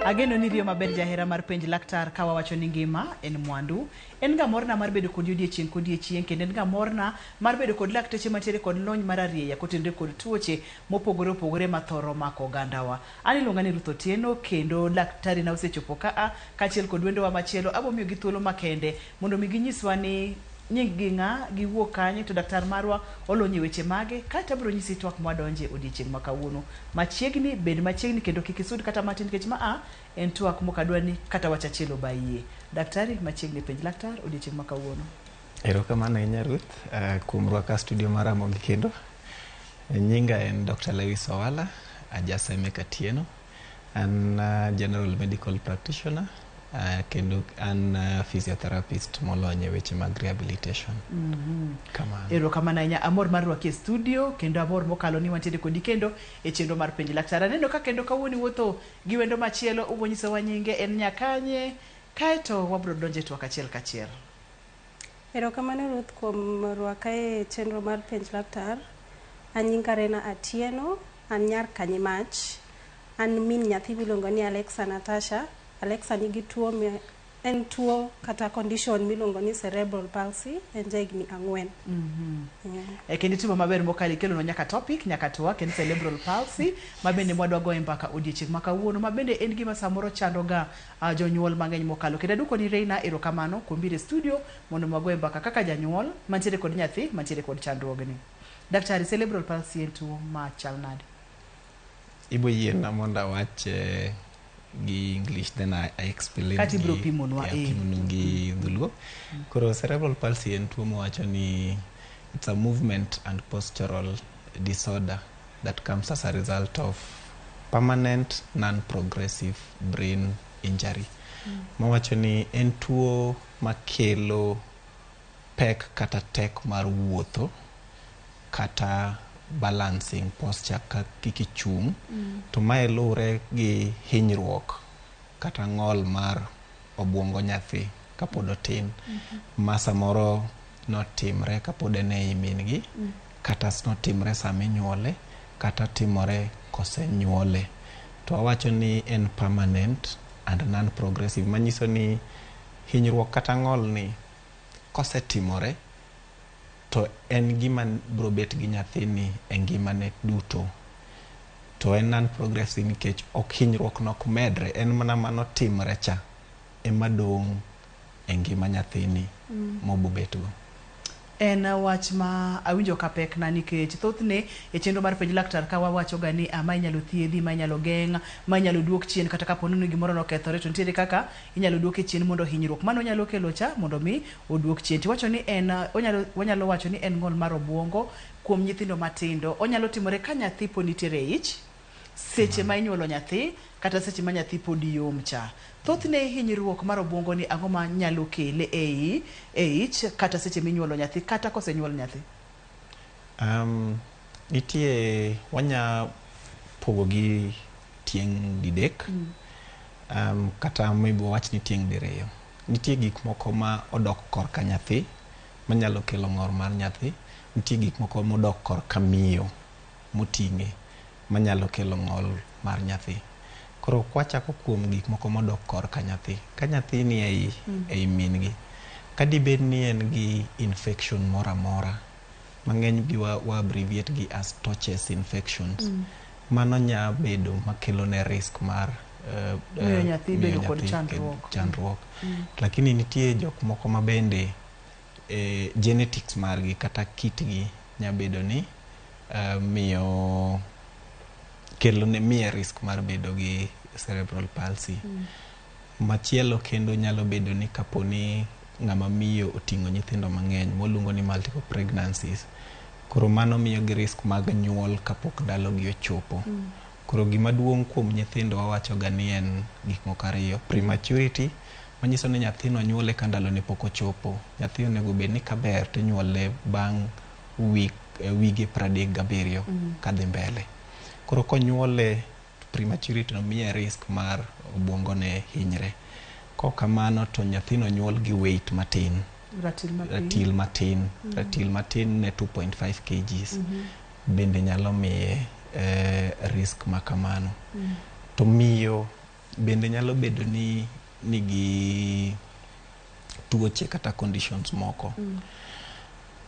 Ageno ni riyo maber jahera mar penj laktar kawa wacho ni ngima en mwandu. En ga morna mar bedo kod odiechieng kendo en ga morna mar bedo kod lakteche mantiere kod lony mar arieya kotende kod tuoche mopogore opogore mathoro mako gandawa. Ani luonga ni Ruth Otieno kendo laktari na osechopo kaa kachiel kod wendowa machielo abomiyo gi thuolo makende mondo mi ginyiswa ni nying ginga giwuok kanye to daktar marwa olonye weche mage kata biro nyisi twak mwadonje odiechieng makawuono machiegni bed machiegni kendo kikisud kata matin kech en twak mokadwani kata wachachelo bayie. Daktari machiegni penj laktar odiechieng makawuono. Erokamano ahinya Ruth kuom rwaka studio mar RAMOGI kendo. Nyinga en Dr. Lewis Owala, ajaseme Katieno. An general medical practitioner kendo an physiotherapist molonye weche mag rehabilitation. Kamano. Erokamano ahinya amor mar rwaki e studio kendo amor mokalo ni wantiere kodi kendo e chenro mar penj laktar. Aneno ka kendo kawuono wuotho gi wendo machielo ubonyisowa nyinge en nyakanye kaeto wabro donje twak achiel kachiel. Erokamano Ruth kuom rwaka e chenro mar penj laktar. An nyinga Rena Atieno, an nyar Kanyimach, an min nyathi miluongo ni Alexa Natasha. Alexa nigi tuo en tuo kata condition miluongo ni cerebral palsy en jahigni 4. Kendi timo maber mokali kelo no nyaka topic nyaka twak en cerebral palsy mabende mwadwa go mbaka odiechieng makawuono mabende en gima samoro chandoga jonyuol mang'eny mokalo. Kendo aduko ni Reina erokamano kuom biro e studio mondo mwago mbaka kaka janyuol mantiere kod nyathi mantiere kod chandruogni. Daktari, cerebral palsy en tuo machal nade? Ibo yiena mondo awach gi English then I explain kati bro pimonwa gi dhuluo. Koro cerebral palsy en tuo mowacho ni it's a movement and postural disorder that comes as a result of permanent non-progressive brain injury. Mowacho ni en tuo makelo pek kata tek mar wuotho kata balancing posture ka kikichung to mae lure gi hinyruok kata ng'ol mar obuongo nyathi kapod otin ma samoro notimre kapod en ei min gi kata notimre sama inyuole kata timore kosenyuole. To awacho ni en permanent and non-progressive manyiso ni hinyruok kata ng'ol ni kosetimore to en gima bro bet gi nyathini e ngimane duto. To en non-progressive nikech ok hinyruok nok medre, en mana mano timre cha ema dong' e ngima nyathini mobobetgo. En wach ma awinjo ka pek na nikech thothne e chenro mar penj laktar ka wawacho ga ni ama inyalo thiedhi, ma inyalo geng', ma inyalo duok chien kata kapo ni gimoro nokethore to nitiere kaka inyalo duok chien mondo hinyruok mano nyalo kelo cha mondo mi oduok chien. Tiwacho ni en wanyalo wacho ni en ng'ol mar obuongo kuom nyithindo matindo. Onyalo timore ka nyathi pod nitiere e ich, seche ma inyuolo nyathi kata seche ma nyathi pod yom cha. Thothne hinyruok mar obuongo ni ang'o ma nyalo kele e ich kata seche minyuolo nyathi kata kosenyuol nyathi? Nitie wanya pogo gi tieng' didek kata maybe wach ni tieng' diriyo. Nitie gik moko ma odok korka nyathi manyalo kelo ng'or mar nyathi. Nitie gik moko modok korka miyo moting'e manyalo kelo ng'ol mar nyathi. Koro kwachako kuom gik moko modok korka nyathi. Ka nyathi ni ei min gi, kadibed ni en gi infection mora mora, mang'eny gi wa abbreviate gi as touches infections, mano nya bedo makelo ne risk mar miyo nyathi bedo kod chandruok. Lakini nitie jok moko mabende genetics margi kata kitgi nya bedo ni miyo kelo ne miye risk mar bedo gi cerebral palsy. Machielo kendo nyalo bedo ni kaponi ng'ama miyo oting'o nyithindo mang'eny moluongo ni multiple pregnancies, koro mano miyo gi risk mag nyuol kapok ndalo gi ochopo. Koro gima duong' kuom nyithindo wawacho ga ni en gik moko ariyo: prematurity, manyiso ni nyathino nyuole ka ndalo ne pok ochopo. Nyathi onego bed ni kaber to nyuole bang' wige 37 kadhi mbele. Koro konyuole prematurity no miye risk mar obuongo ne hinyre. Kokamano to nyathino nyuol gi weight matin, ratil matin ne 2.5 kgs bende nyalo miye risk makamano. To miyo bende nyalo bedo ni nigi tuoche kata conditions moko.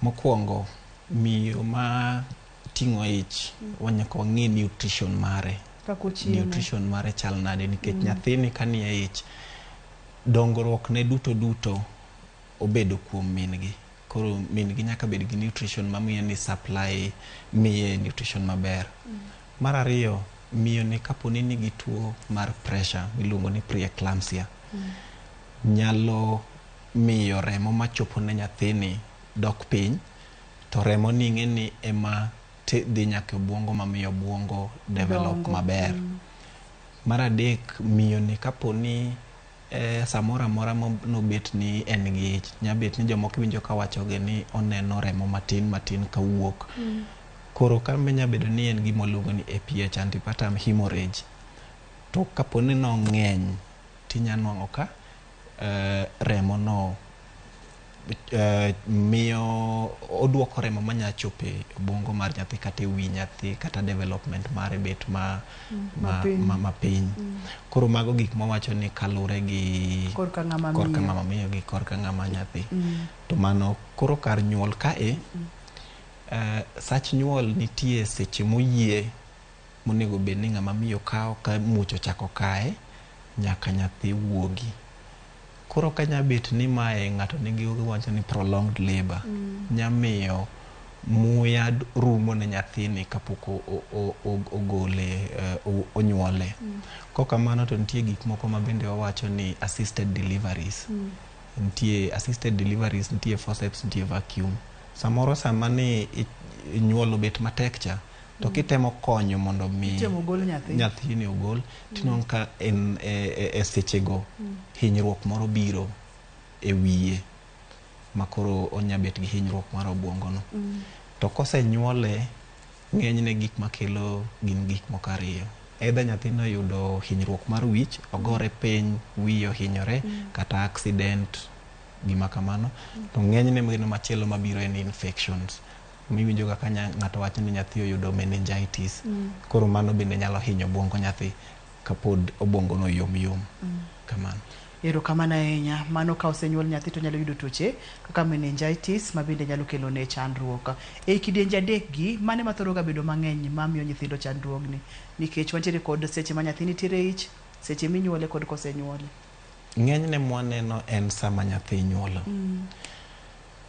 Mokwongo, miyo ma ting'o ich wanyaka wang'e nutrition mare. Nutrition mare chal nade, nikech nyathini kanie ich, dongruok ne duto obedo kuom min gi. Koro min gi nyaka bed gi nutrition mamiyo ni supply miye nutrition maber. Mar ariyo, miyo ni kaponi nigi tuo mar pressure miluongo ni preeclampsia, nyalo miyo remo machopo ne nyathini dok piny, to remo ni ing'e ni ema dhi nyaka obuongo mamiyo obuongo develop maber. Mar adek, miyo ni kaponi samoro amora nobet ni en gi ich, nyabet ni jomoko winjo kawachoge ni oneno remo matin kawuok. Koro kambe nyabedo ni en gima luongo ni APH, antepartum hemorrhage. To kaponi no ng'eny, tinya nwang'o ka remo no miyo oduoko remo manya chope obuongo mar nyathi kata e wi nyathi, kata development mare bet mapiny. Koro mago gik mawacho ni kalure gi korka ng'ama miyo gi korka ng'ama nyathi. To mano koro kar nyuol kae, sach nyuol nitie seche moyie monego bed ni ng'ama miyo kawo ka much ochako kae nyaka nyathi wuogi. Koro kanya bet ni mae ng'ato nigi wacho ni prolonged labor, nyamiyo muya rumo ne nyathini kapok ogole, onyuole. Kokamano to nitie gik moko ma bende wawacho ni assisted deliveries. Nitie assisted deliveries, nitie forceps, nitie vacuum. Samoro sama ni nyuolo bet matek cha, to kitemo konyo mondo mi nyathini ogol, tinong' ka e sechego hinyruok moro biro e wiye, makoro onyabet gi hinyruok mar obuongo no. To kose nyuole, ng'enyne gik makelo gin gik moko ariyo. Either nyathino yudo hinyruok mar wich, ogore piny, wiye ohinyore, kata accident, gima kamano. To ng'enyne gino machielo mabiro en infections. Miwinjo kaka ng'ato wacho ni nyathi oyudo meningitis. Koro mano bende nyalo hinyo obuongo nyathi kapod obuongo no yom. Kamano. Erokamano ahinya. Mano ka osenyuol nyathi to nyalo yudo tuoche kaka meningitis ma bende nyalo kelo ne chandruok. E kidienje adek gi, mane mathoro ga bedo mang'eny mamiyo nyithindo chandruogni, nikech wantiere kod seche ma nyathi nitiere ich, seche minyuole kod kosenyuole. Ng'enyne mwaneno en sama nyathi nyuolo.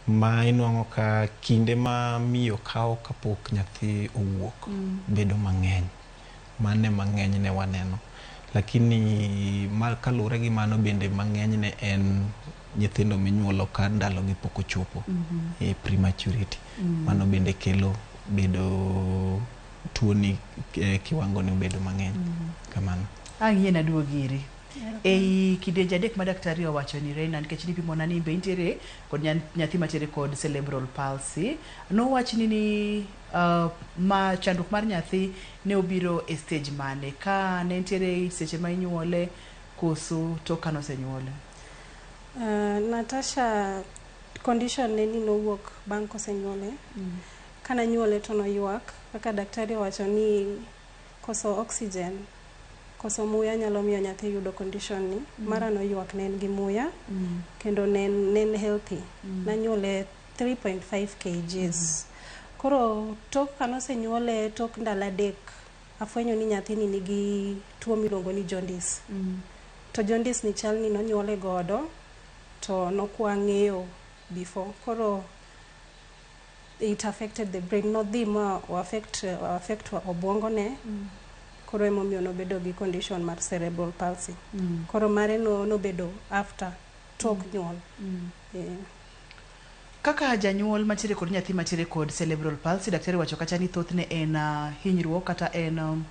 Ma inwang'o ka kinde ma miyo kawo kapok nyathi owuok bedo mang'eny. Mane mang'eny ne waneno. Lakini kalure gi mano bende mang'eny ne en nyithindo minyuolo ka ndalo gi pok ochopo, e prematurity. Mano bende kelo bedo tuoni kiwango ni bedo mang'eny. Kamano. Ang'ie na duogiri. Ei kidienje adek ma daktari owacho ni Reina, nikech nipimona ni be intiere kod nyathi matiere kod cerebral palsy, nowachni ni ma chandruok mar nyathi ne obiro e stage mane, ka ne ntiere seche ma inyuole koso to ka nosenyuole? Natasha, condition ne ni nowuok bang' kosenyuole. Kana nyuole to noywak, kaka daktari owacho ni koso oxygen, koso muya nyalo miyo nyathi yudo condition ni. Mara noywak, ne en gi muya, kendo ne en healthy. Nanyuole 3.5 kgs. Koro tok kanosenyuole, tok ndalo adek, afwenyo ni nyathini nigi tuo miluongo ni jaundice. To jaundice ni chal ni nonyuole godo, to nokwa ng'eyo before. Koro it affected the brain, nodhi ma affect obuongo ne. Koro emomiyo nobedo gi condition mar cerebral palsy. Koro mare nobedo after tok nyuol. Kaka janyuol matiere kod nyathi matiere kod cerebral palsy, daktari wacho kacha ni thothne en hinyruok kata en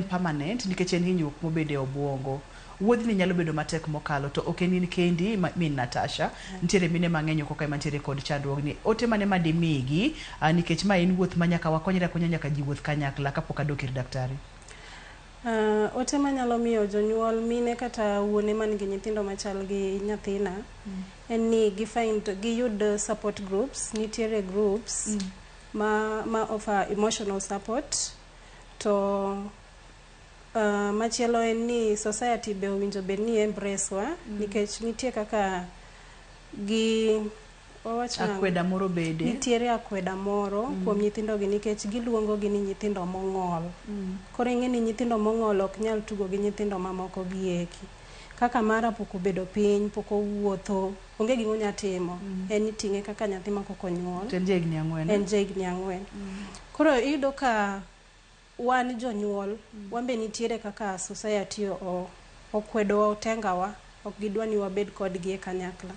permanent, nikech en hinyruok mobede obuongo. Wuodhni nyalo bedo matek mokalo, to ok en kendi min Natasha, nitiere mine mang'eny koka mantiere kod chandruogni. Ote mane ma dimigi, nikech ma en wuoth manyaka wakonyre akonya nyaka ji wuoth kanyakla kapok adok ir daktari. Ote manyalo miyo jonyuol mine kata wuone man gi nyithindo machal gi nyathina, en ni giyud support groups. Nitiere groups ma offer emotional support, to machielo en ni society be owinjo bed ni embrace wa nikech nitie kaka gi akweda moro bede nitiere akweda moro kuom nyithindo gi nikech giluongo gi ni nyithindo mong'ol. Koro ing'e ni nyithindo mong'ol ok nyal tugo gi nyithindo mamoko gieki. Kaka mara pok obedo piny, pok owuotho, onge gima onya timo. En iting'e kaka nyathi ma pok onyuol. En jahigni 4. En jahigni 4. Koro iyudo ka wan jonyuol, wambe nitiere kaka society okwedo otengawa, ok gidwa ni wabed kodgi e kanyakla.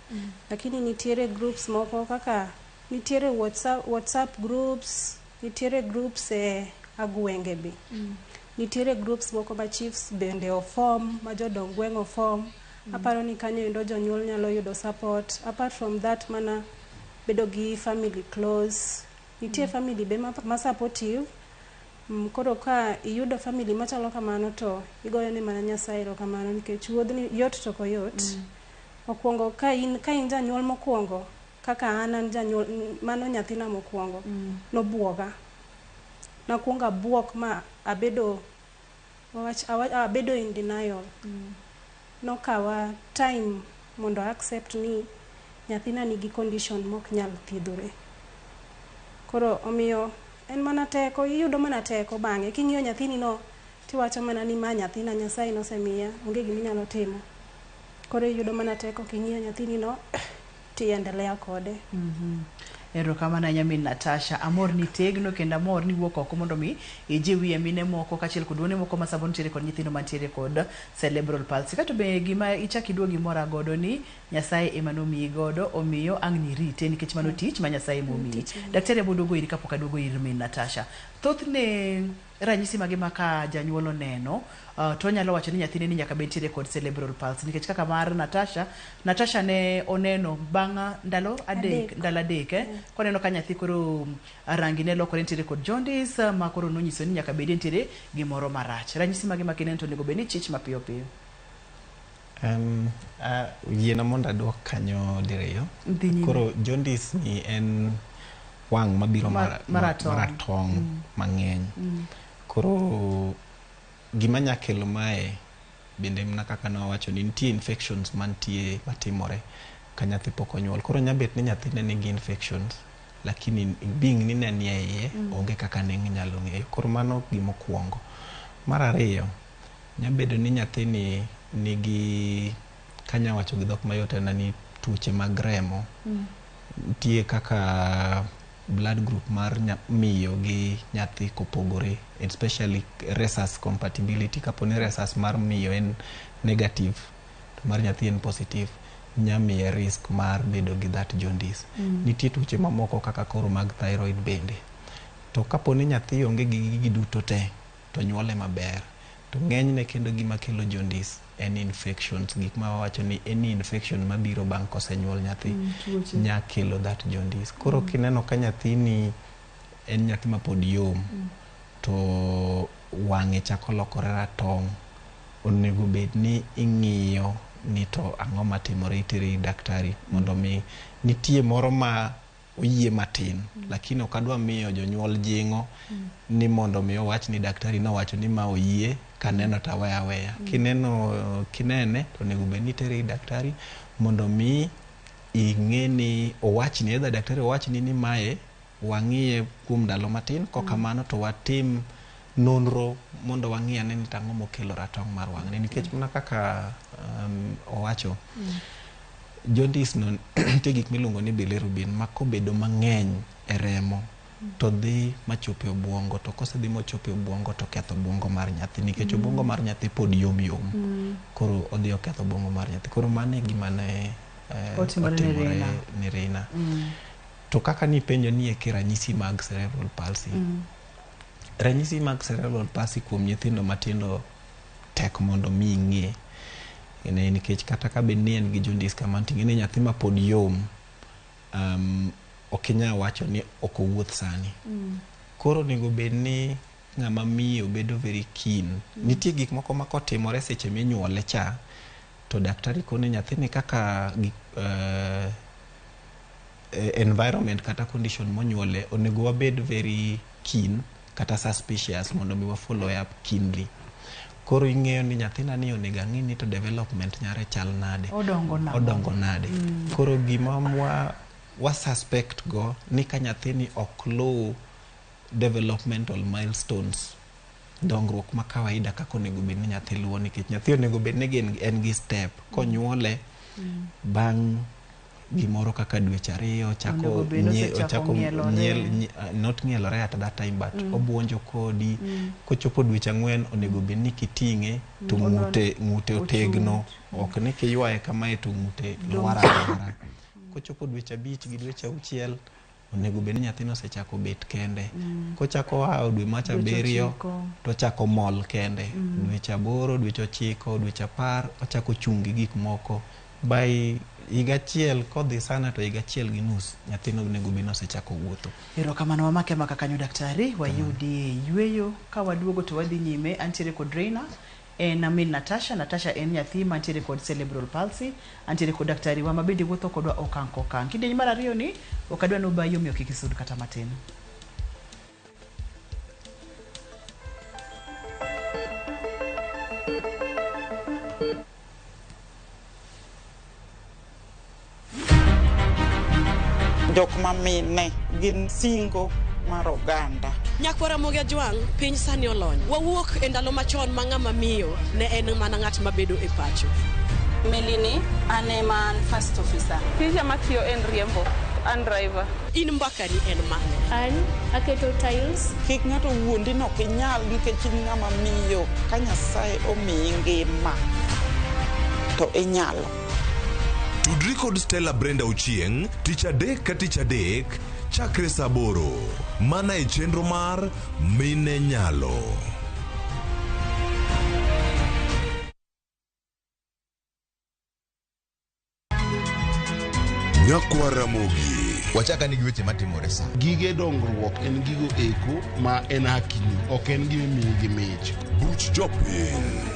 Lakini nitiere groups moko kaka nitiere WhatsApp groups, nitiere groups e agwenge be. Nitiere groups moko ma chiefs bende oform, ma jodong gweng' oform. Aparo ni kanyo endo jonyuol nyalo yudo support. Apart from that, mana bedo gi family close. Nitie family be ma supportive. Koro ka iyudo family machalo kamano to igoyo ni mana Nyasaye erokamano nikech wuodhni yot to koyot. Mokwongo ka in janyuol mokwongo, kaka an janyuol, mano nyathina mokwongo, nobwoga. Nakwongo abwok ma abedo in denial. Nokawa time mondo accept ni nyathina nigi condition mok nyal thiedhore. Koro omiyo en mana teko, iyudo mana teko bang'e. King'iyo nyathini no, tiwacho mana ni ma nyathina Nyasaye nosemiya, onge gima inyalo timo. Koro iyudo mana teko king'iyo nyathini no, tiendelea kode. Erokamano nyamin Natasha, amor ni tegno kendo amor ni wuok oko mondo mi ijiwi mine moko kachiel kod wuone moko ma sabon tiere kod nyithindo mantiere kod cerebral palsy. Kato be gima ichak iduogi mora godo ni Nyasaye ema nomiyi godo, omiyo ang' ni rite nikech mano tich ma Nyasaye momiyi. Daktari aboduogo iri kapok aduogo ir min Natasha. Thothne ranyisi mage ma ka janyuol oneno to nyalo wacho ni nyathine ni nyaka bed tiere kod cerebral palsy nikech kaka mar Natasha ne oneno bang' ndalo adek koneno ka nyathi koro rangi ne lokore tiere kod jaundice ma koro nonyiso ni nyaka bed tiere gimoro marach. Ranyisi mage ma kineno to nego bed ni chich mapiyo piyo. Yiena mondo aduok kanyo diriyo. Koro jaundice ni en wang' mabiro maratong' mang'eny. Koro gima nya kelo mae bende mna kaka nawacho ni nitie infections mantie matimore ka nyathi pok onyuol. Koro nyabet ni nyathine nigi infections lakini being ni ne nie iye onge kaka ne nyalo ng'eyo. Koro mano gima okuongo. Mar ariyo, nyabedo ni nyathini nigi kanya wacho gi dhok mayot na ni tuoche mag remo. Nitie kaka blood group mar miyo gi nyathi kopogore, especially rhesus compatibility. Kaponi rhesus mar miyo en negative to mar nyathi en positive, nyamiye risk mar bedo gi that jaundice. Nitie tuoche mamoko kaka koro mag thyroid bende. To kaponi nyathi onge gi gigi duto te to nyuole maber, to ng'enyne kendo gima kelo jaundice en infections. Gik ma wawacho ni any infection mabiro bang' kosenyuol nyathi nya kelo that jaundice. Koro kineno ka nyathini en nyathi ma pod yom to wang'e chako lokore ratong', onego bed ni ing'iyo ni to ang'o matimore, itere daktari mondo mi nitie moro ma oyie matin lakini ok adwa miyo jonyuol jingo ni mondo mi owach ni daktari nowacho ni ma oyie kaneno taweya. Kinene to nego bed ni itere daktari mondo mi ing'e ni owachni, either daktari owachni ni mae wang'iye kuom ndalo matin, kokamano to watim nonro mondo wang'i ane ni tang'o mokelo ratong' mar wang'ni. Nikech mana kaka owacho, jaundice no nitie gik miluongo ni bilirubin ma kobedo mang'eny e remo to dhi machopo obuongo, to kosedhi mochopo obuongo to ketho obuongo mar nyathi nikech obuongo mar nyathi pod yom. Koro odhi oketho obuongo mar nyathi. Koro mano e gima ne otimore ni Reina. To kaka nipenjo ni eke ranyisi mag cerebral palsy. Ranyisi mag cerebral palsy kuom nyithindo matindo tek mondo mi ing'e. Nikech kata ka bed ni en gi jaundice kama ting'e ni nyathi ma pod yom, ok inyal wacho ni ok owuoth sani. Koro nego bed ni ng'ama miyo bedo very keen. Nitie gik moko ma kotimore seche minyuole cha to daktari kone nyathini kaka environment kata condition monyuole, onego wabed very keen kata suspicious mondo mi wa follow up keenly. koro ing'eyo ni nyathina ni onego ang'i ni to development nyare chal nade, odongo nade. Koro gima wa suspect go ni ka nyathini ok luw developmental milestones, dongruok ma kawaida kaka onego bed ni nyathi luwo, nikech nyathi onego bed ni en gi step konyuole bang' gimoro kaka dweche 2 ochako not ng'ielore at that time but obuonjo kodi, kochopo dweche 4 onego bed ni kiting'e to ng'ute otegno, ok ni kiywaye kamae to ng'ute lwara. Kochopo dweche 5 gi dweche 6 onego bed ni nyathino osechako bet kende. Kochako a dwe macha 7 to chako mol kende. Dweche 8, dweche 9, dweche 10 ochako chungi gik moko. By higa 1 kodhi sana to higa 1 gi nus nyathino onego bed ni osechako wuotho. Erokamano wamake maka kanyo daktari wayudi yweyo ka waduogo to wadhi nyime. Antiere kod Reina en amin Natasha en nyathi mantiere kod cerebral palsy, antiere kod daktari wa mabende wuotho kodwa okang'. Kidieny mar 2 ni okadwa no bayo miyo kik isud kata matin. Jok mamine gin singo mar oganda. Nyakwara moga jwang piny sani olony. Wawuok e ndalo machon ma ng'ama miyo ne en mana ng'at mabedo e pacho. Melini ane man first officer. Tija matiyo en riembo, an driver. In mbakani en mane? An aketo tiles. Kik ng'ato wuondi no kinyal nikech in ng'ama miyo. Ka Nyasaye omiyi ngima to inyalo. Tudri kod Stella Brenda Ochieng, tich adek ka tich adek, chakre saa 8, mana e chenro mar Mine Nyalo. Nyakwa Ramogi. Wachaka ni giweche matimore sa. Gige dongruok en gigo eko ma en hakini, ok en gimi gi mich. Buch Jopin.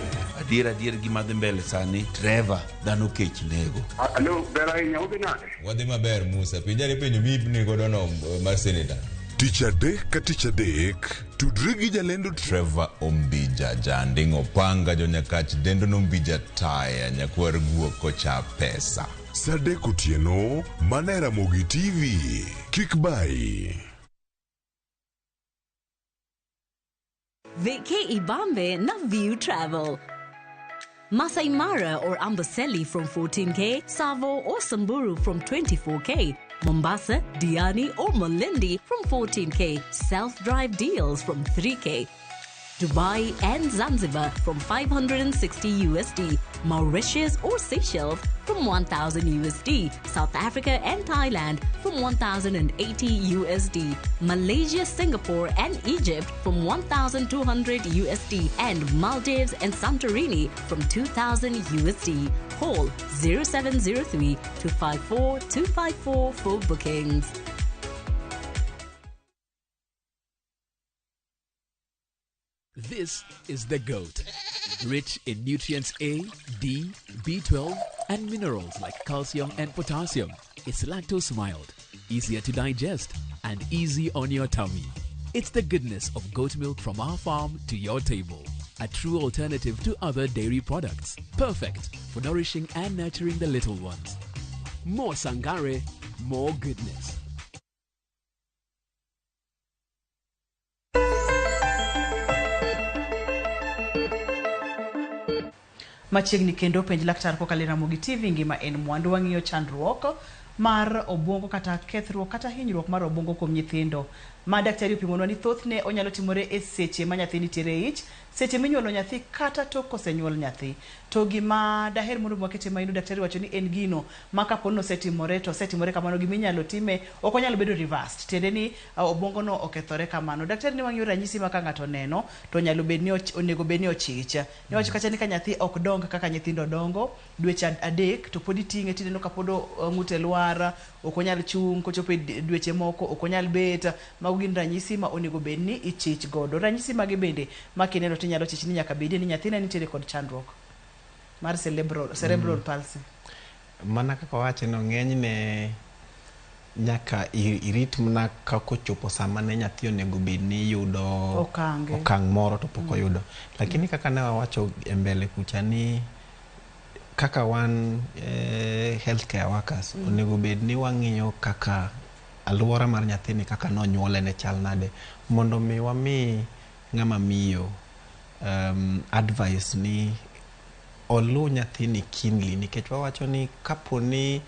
Adier gima dhi mbele sani, Trevor dhano kech nego. Alo, bera inya ubi nade? Wadhi maber Musa, pinjani penjo mibni kodono mar senator. Tich adek ka tich adek, tudri gi jalendo Trevor Ombija, janding opanga jonyakach dendo nombija taya nyakwar guok kocha pesa. Sadek otieno, mana e Ramogi TV. Kik bai. Vike Ibambe na View Travel. Masai Mara or Amboseli from 14K, Savo or Samburu from 24K, Mombasa, Diani or Malindi from 14K, self-drive deals from 3K, Dubai and Zanzibar from 560 USD, Mauritius or Seychelles from 1,000 USD, South Africa and Thailand from 1,080 USD, Malaysia, Singapore and Egypt from 1,200 USD, and Maldives and Santorini from 2,000 USD. Call 0703 254 254 for bookings. This is the GOAT. Rich in nutrients A, D, B12, and minerals like calcium and potassium. It's lactose mild, easier to digest, and easy on your tummy. It's the goodness of goat milk from our farm to your table. A true alternative to other dairy products. Perfect for nourishing and nurturing the little ones. More Sangare, more goodness. Machiegni kendo penj laktar kokalo Ramogi TV ngima en mwandu wang'iyo chandruok mar obwongo kata kethruok kata hinyruok mar obwongo kuom nyithindo. Ma daktari opimonwa ni thothne onyalo timore e seche ma nyathi nitiere ich, seche minyuolo nyathi kata tok kosenyuol nyathi. To gima daher mondo mwakete maino daktari wacho ni en gino ma kapo no setimore to setimore kamano gima inyalo time ok onyalo bedo reversed. Tiende ni obwongo no okethore kamano. Daktari ni wang'iyo ranyisi ma ka ng'ato neno to nyalo bed ni onego bed ni ochicha. Ni wacho kacha ni ka nyathi ok dong kaka nyithindo dongo, dweche 3 to pod iting'e tineno ka pod ng'ute lwar, ok onyal chung kochopo dweche moko, ok onyal bet. Mago gin ranyisi ma onego bed ni ichich godo. Ranyisi mage bende ma kineno to nyalo chich ni nyaka bed ni nyathina nitiere kod chandruok mar cerebral palsy. Mana kaka wacho no ng'enyne nyaka irit mna kako chopo sama ne nyathi onego bed ni yudo okang' moro to pok oyudo. Lakini kaka ne wawacho e mbele kucha ni kaka wan healthcare workers onego bed ni wang'iyo kaka alwora mar nyathini kaka nonyuole ne chal nade mondo mi wami ng'ama miyo advice ni olu nyathini kindly, nikech wawacho ni kapo ni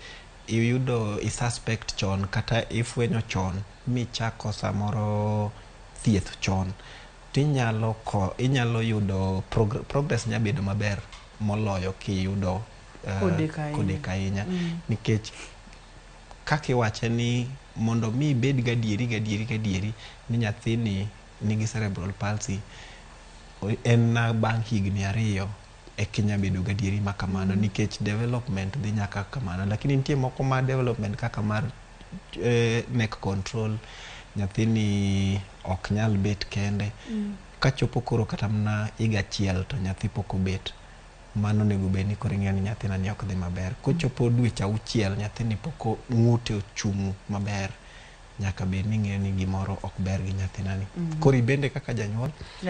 iyudo suspect chon kata ifwenyo chon michako samoro thieth chon inyalo yudo progress nya bedo maber moloyo kiyudo kode kainya. Nikech kakiwache ni mondo mi bed gadieri ni nyathini nigi cerebral palsy en na bang' higni 2 e Kenya bedo gadieri makamano, nikech development dhi nyaka kamano. Lakini nitie moko ma development kaka mar neck control nyathini ok nyal bet kende kachopo koro kata mna higa achiel to nyathi pok obet, mano nego bed ni koro ing'eyo ni nyathina ni ok dhi maber. Kochopo dweche 6 nyathini pok ng'ute ochung' maber, nyaka bed ni ng'eyo ni gimoro ok ber gi nyathina ni. Koro bende kaka janyuol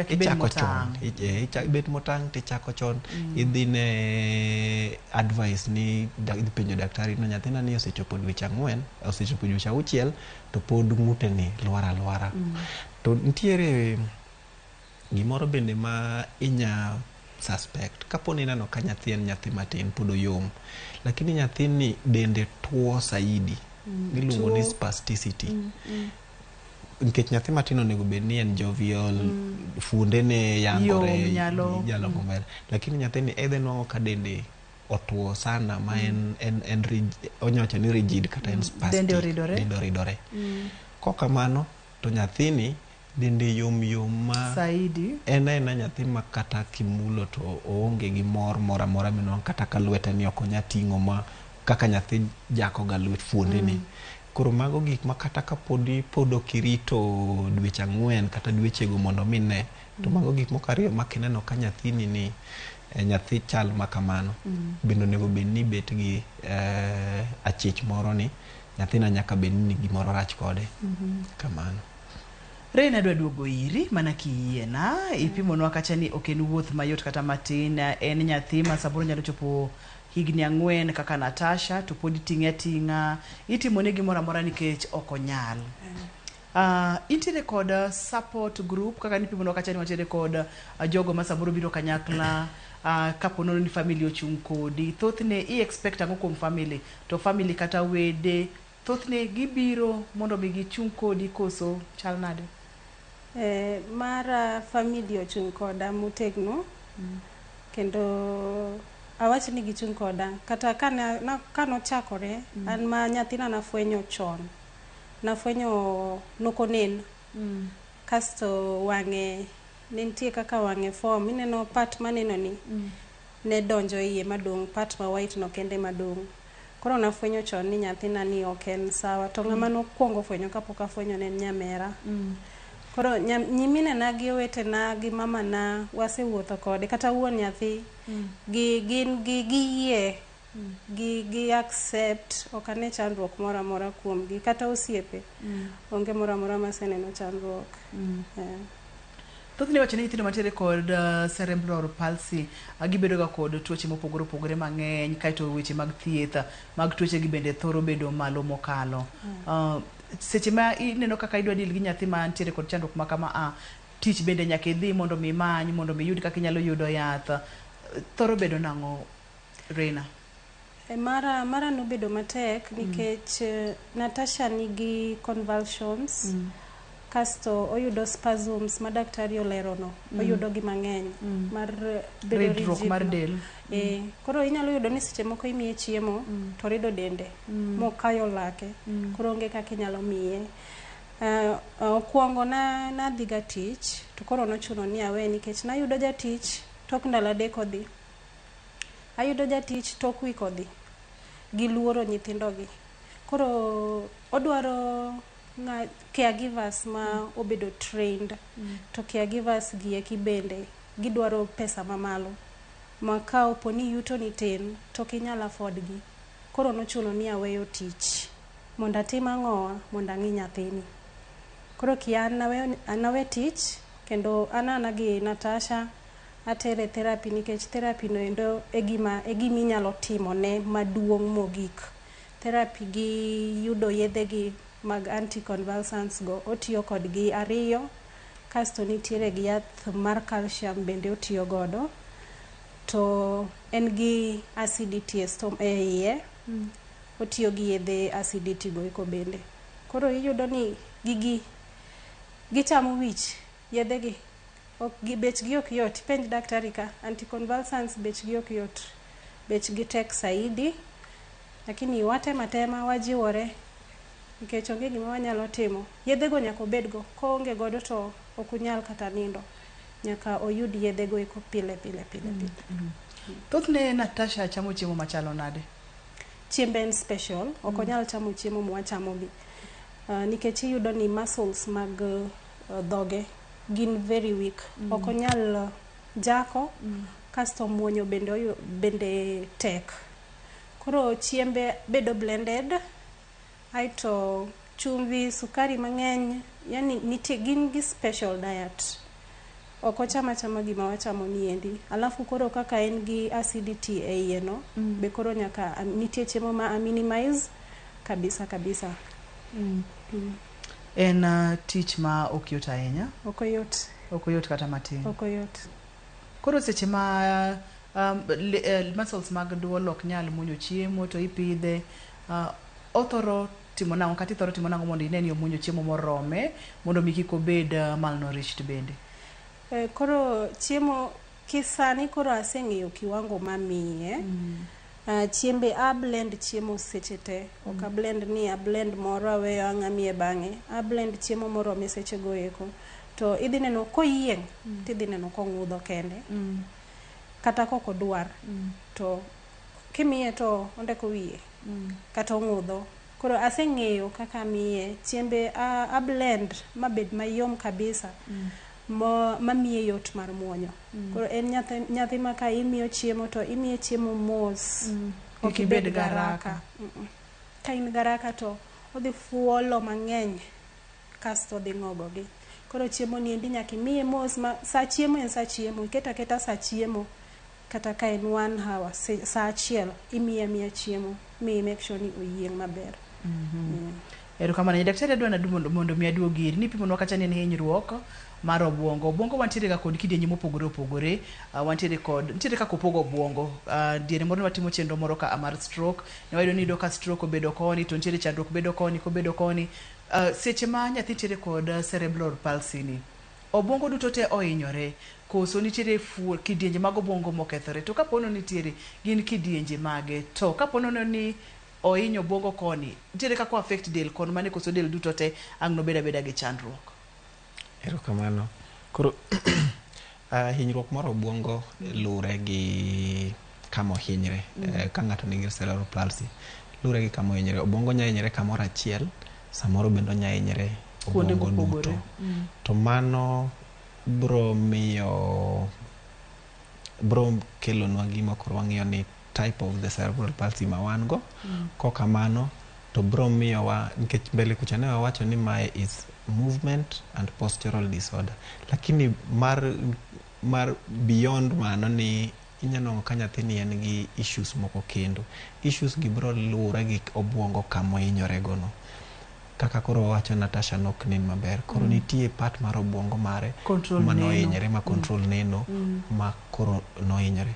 ichako chon, bet motang' tichako chon, idhi ne advice ni idhi penjo daktari no nyathina ni osechopo dweche 4 osechopo dweche 6 to pod ng'ute ni lwara. To nitiere gimoro bende ma inya suspect kapo ni neno ka nyathi en nyathi matin pod oyom, lakini nyathini dende tuo saidi miluongo ni spasticity. Nikech nyathi matin onego bed ni en jovial, funde ne yangore nyalo maber, lakini nyathini edhe nwang'o ka dende otuo sana ma en onyocha ni rigid kata en spastic, dende oridore. Kokamano to nyathini dende yom ma saidi ena nyathi ma kata kimulo to oonge gi mora mino kata ka lwete ni ok onya ting'o ma kaka nyathi jako ga lwet fuonde ni. Koro mago gik ma kata ka pod okirito dweche 4 kata dwechego mondo mine to mago gik moko ariyo ma kineno ka nyathini ni nyathi chal makamano bende onego bed ni bet gi achich moro ni nyathina nyaka bed ni gimoro rach kode. Kamano. Reina dwa duogo iri mana kiyiena ipimonwa kacha ni ok en wuoth mayot kata matin, en nyathi ma saburo nyalo chopo higni 4 kaka Natasha to pod iting'e ating'a, itimone gimoro amora nikech ok onyal. Intiere kod support group kaka nipimonwa kacha ni wantiere kod jogo ma saburo biro kanyakla kapo nono ni family ochung' kodi, thothne expect ang'o kuom family, to family kata wede thothne gibiro mondo mi gichung' kodi koso chal nade? Mara family ochung' koda motegno kendo awach ni gichung' koda kata kanochakore an ma nyathina nafwenyo chon, nafwenyo nokonen kasto wang'e ne nitie kaka wang'e form, ineno part maneno ni ne donjo iye madong' part ma white no kende madong'. Koro nafwenyo chon ni nyathina ni ok en sawa, to ng'ama nokwongo fwenyo kapok afwenyo ne nyamera. Koro nyimine na gi owete na gi mama na wasewuotho kode kata wuon nyathi gi accept ok ane chandruok moro amora kuom gi kata osiepe onge moro amora maseneno chandruok. Thothne wacho ni nyithindo mantiere kod cerebral palsy gibedo ga kod tuoche mopogore opogore mang'eny, kaito weche mag thieth mag tuoche gi bende thoro bedo malo mokalo. Seche ma ineno kaka idwa deal gi nyathi ma ntiere kod chandruok ma kama tich bende nyaka idhi mondo mi many mondo mi yud kaka inyalo yudo yath, thoro bedo nang'o Reina? Mara nobedo matek nikech Natasha nigi convulsions kasto oyudo spasms ma daktari olero no oyudo gi mang'eny mar bedo rigid mar del. Koro inyalo yudo ni seche moko imiye chiemo to rido dende mokayo lake, koro onge kaka inyalo miye. Okuongo na dhiga tich to koro nochuno ni awe nikech nayudo jatich tok ndalo 3 odhi, ayudo jatich tok wik odhi gi luoro nyithindo gi. Koro odwaro caregivers ma obedo trained, to caregivers gi eki bende gidwaro pesa mamalo ma ka oponi yuto ni tin to kinyala afford gi. Koro nochuno ni aweyo tich mondo atim ang'owa mondo ang'i nyathini. Koro kian nawe tich kendo anana gi Natasha atere therapy nikech therapy no endo e gima inyalo timo ne maduong' mogik. Therapy gi yudo yedhe gi mag anticonvulsants go otiyo kodgi 2, kasto nitiere gi yath mar calcium bende otiyo godo, to en gi acidity e iye, otiyo gi yedhe acidity go eko bende. Koro iyudo ni gichamo wich yedhe gi, bechgi ok yot. Penj daktari ka anticonvulsants bechgi ok yot, bechgi tek saidi, lakini watema wajiwore nikech onge gima wanyalo timo. Yedhe go nyaka obedgo, koonge godo to ok unyal kata nindo, nyaka oyud yedhe go eko pile. Thothne Natasha chamo chiemo machalo nade? Chiembe en special, ok onyal chamo chiemo mwachamo gi, nikech iyudo ni muscles mag dhoge gin very weak, ok onyal jako, kasto muonyo bende tek. Koro chiembe bedo blended, aito chumvi, sukari mang'eny, yani nitie gin gi special diet. Ok ochama gima wachamo ni endi. Alafu koro kaka en gi acidity e iye no, be koro nyaka nitie chiemo ma minimize kabisa. En tich ma ok yot ahinya? Ok yot. Ok yot kata matin? Ok yot. Koro seche ma muscles mag duol ok nyal muonyo chiemo to ipidhe, othoro timo nang'o kata ithoro timo nang'o mondo ine ni omuonyo chiemo morome mondo mi kik obed malnourished bende? Koro chiemo kisani koro aseng'eyo kiwango mamiye. Chiembe blend chiemo seche te, ok blend ni blend moro aweyo ang'amiye bang'e, blend chiemo morome seche go eko. To idhi neno koyieng' tidhi neno kong'udho kende, kata koko dwar, to kimiye to ondeko wiye, kata ong'udho. Koro aseng'eyo kaka miye chiembe blend mabed mayom kabisa, mamiye yot mar muonyo. Koro en nyathi ma ka imiyo chiemo to imiye chiemo mos, ok ibed garaka. Ka in garaka to odhi fuolo mang'eny kasto odhi ng'ogogi. Koro chiemo ni endi nyaka imiye mos, sa chiemo en sa chiemo, iketa sa chiemo, kata ka en 1 hour, sa achiel imiye chiemo, mi make sure ni oyieng' maber. Erokamano, daktari adwa mondo mi aduog iri, nipimonwa kacha ni en hinyruok mar obuongo. Obuongo wantiere ga kod kidienje mopogore opogore, nitiere kaka opogo obuongo. Diere moro watimo chenro moro ka mar stroke, ne wayudo ni ka stroke obedo koni to nitiere chandruok bedo koni, kobedo koni. Seche ma nyathi tiere kod cerebral palsy ni, obuongo duto te ohinyore koso nitiere kidienje mag obuongo mokethore? To kapono nitiere, gin kidienje mage? To kapono ni ohinyo obuongo koni, nitiere kako affect del kon mane koso del duto te ang' no beda gi chandruok? Erokamano. Koro hinyruok mar obuongo lure gi kamo hinyre. Ka ng'ato nigi cerebral palsy, lure gi kamo hinyre. Obuongo nya hinyre kamoro achiel, samoro bendo nya hinyre obuongo duto. To mano bro kelonwa gima koro wang'iyo ni type of the cerebral palsy ma wan go. Kokamano to bro miyowa, nikech mbele kucha ne wawacho ni mae is movement and postural disorder, lakini mar beyond mano ni inyalo ka nyathini en gi issues moko kendo. Issues gi bro lure gi obuongo kamo hinyore gono. Kaka koro wawacho Natasha nok nen maber, koro nitie part mar obuongo mare ma nohinyore, ma control neno, ma koro nohinyore.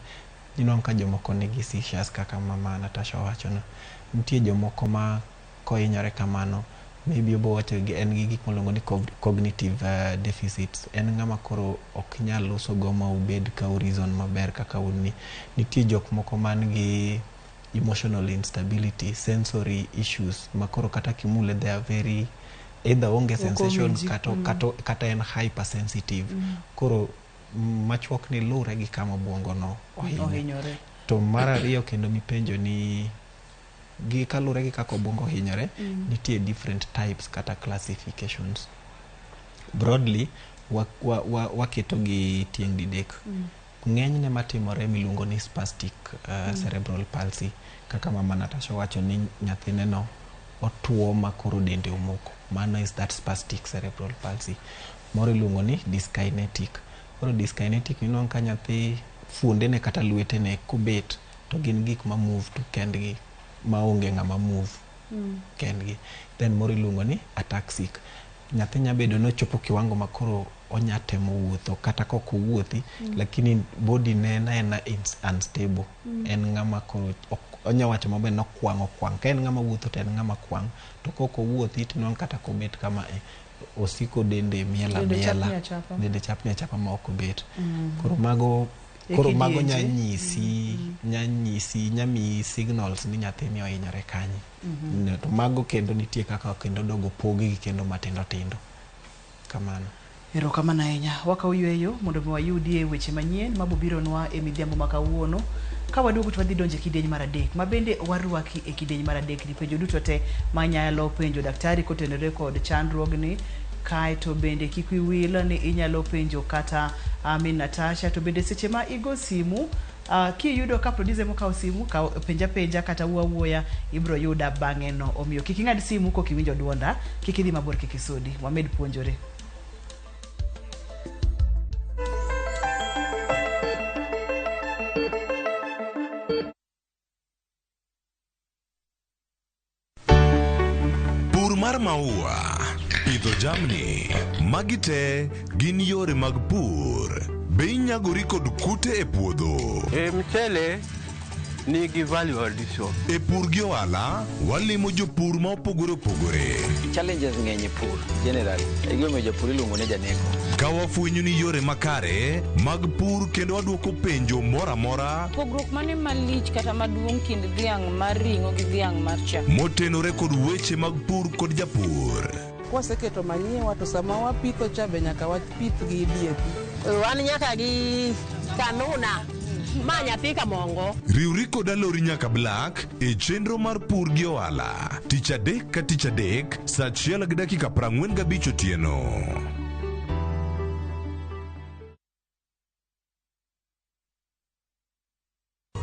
Inwang' ka jomoko nigi seizures kaka mama Natasha wacho no. Nitie jomoko ma kohinyore kamano, maybe obo wacho en gi gik molongo ni cognitive deficits. En ng'ama koro ok nyal loso go ma ubed ka reason maber kaka unni. Nitie jok moko man gi emotional instability, sensory issues, ma koro kata kimule they are very either onge sensation kata en hypersensitive. Koro machuok ni lure gi kama obuongo no ohinyore. To mar ariyo kendo mipenjo ni gi kalure gi kaka obuongo hinyore, nitie different types kata classifications. Broadly waketo gi tieng' didek. Ng'enyne matimore miluongo ni spastic cerebral palsy, kaka mama Natasha wacho ni nyathine no otuo makoro dende omoko. Mano is that spastic cerebral palsy. Moro iluongo ni dyskinetic. Koro dyskinetic ni ka nyathi fuondene kata lwetene kobet to gin gik ma move to kendgi maonge ng'ama move kendgi. Then moro iluongo ni ataxic. Nyathi nyabedo nochopo kiwango makoro onya temo wuotho kata kok owuothi lakini body ne en unstable. En ng'ama koro onya wacho maber no kwang. Ka en ng'ama wuotho to en ng'ama kwang, to kok owuothi to kata kobet kama osiko dende miela dende chapni achapa ma ok obet. Koro mago nyamiyi signals ni nyathini ohinyore kanyi. To mago kendo nitie kaka kendo dogo pogi kendo matindo tindo kamano. Erokamano ahinya. Wakaw yweyo mondo wayudie weche manyien mabobiro nwa e midhiambo makawuono. Ka waduogo to wadhi donje kidieny mar adek mabende warwaki e kidieny mar adek ni penjo duto te manyalo penjo daktari kotenore kod chandruogni. Kae to bende kik wiwil ni inyalo penjo kata Amin Natasha to bende seche ma igo simu kiyudo ka producer mokaw simu ka penja kata wuoya ibro yuda bang'e no. Omiyo kik ing'ad simu kok iwinjo duonda, kik idhi mabor, kik isudi. Wamed puonjore. Mar maua, pidho jamni, magi te gin yore mag pur. Be inyagori kod kute e puodho? Mchele nigi value addition. E pur gi ohala, walimo jopur ma opogore. Challenges ng'eny e pur generally. Igome jopur iluongo ne janego. Ka wafwenyo ni yore makare mag pur kendo waduoko penjo mora. Pogruok mane malich kata maduong' kind dhiang' mar ring'o gi dhiang' mar chak. Motenore kod weche mag pur kod japur. Kwaseketo manyiwa to sama wapitho cha be nyaka wapith gi DAP. Wan nyaka gi kanuna. Ma nyathi kamongo. Riwri kod alori nyaka Black e chenro mar pur gi ohala. Tich adek ka tich adek, saa 1:45 otieno.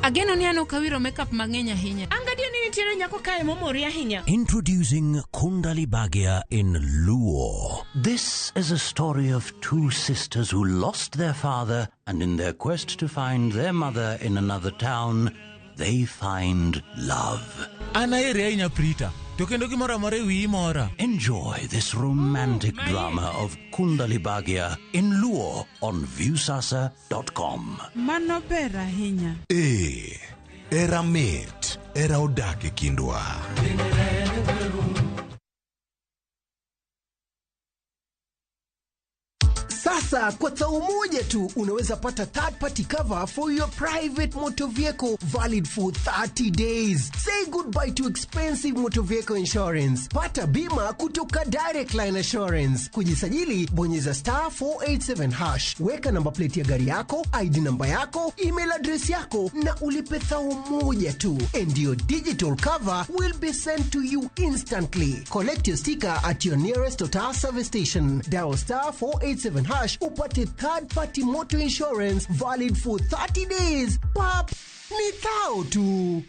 Ageno ni ano kawiro makeup mang'eny ahinya. Angadio ni nitiere nyako kae momori ahinya. Introducing Kundali Bhagia in Luo. This is a story of two sisters who lost their father, and in their quest to find their mother in another town, they find love. Anaere inya Prita. To kendo gimora more wi mora. Enjoy this romantic drama of Kundali Bhagia in Luo on viewsasa.com. Mano ber ahinya. Era mit, era odak e kindwa. Sasa kwa thao moja tu unaweza pata third party cover for your private motor vehicle valid for 30 days. Say goodbye to expensive motor vehicle insurance. Pata bima kutoka Direct Line Assurance. Kujisajili bonyeza *487#. Weka namba plate ya gari yako, ID namba yako, email address yako na ulipe thao moja tu. And your digital cover will be sent to you instantly. Collect your sticker at your nearest Total service station. Dial *487# upate third party motor insurance valid for 30 days. Pap, ni thao tu.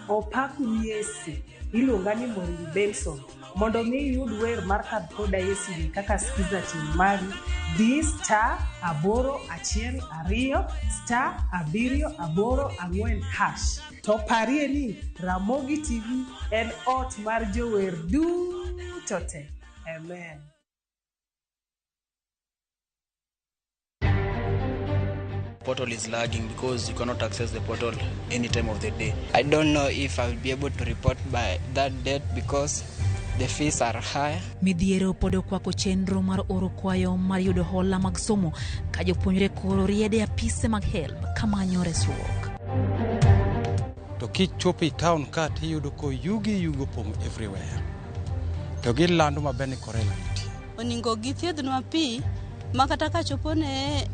Opaku Yesi, ilungani Moringi Benson, mondo mi yud wer mar Kadkoda Yesi kaka skiza timari, di *822*784#. To parie ni Ramogi TV en ot mar jower duto te. Amen. Portal is lagging because you cannot access the portal any time of the day. I don't know if I will be able to report by that date because the fees are high. Midhiero podo kwako chenro mar oro kwayo mar yudo hola mag somo ka jopuonjre koro riede apise mag help kamanyo resruok. To kichopi town ka tiyudo ko yugo pong everywhere. To gilando mabene korela nitie. Oningo githiedhnwa pi makata ka chopone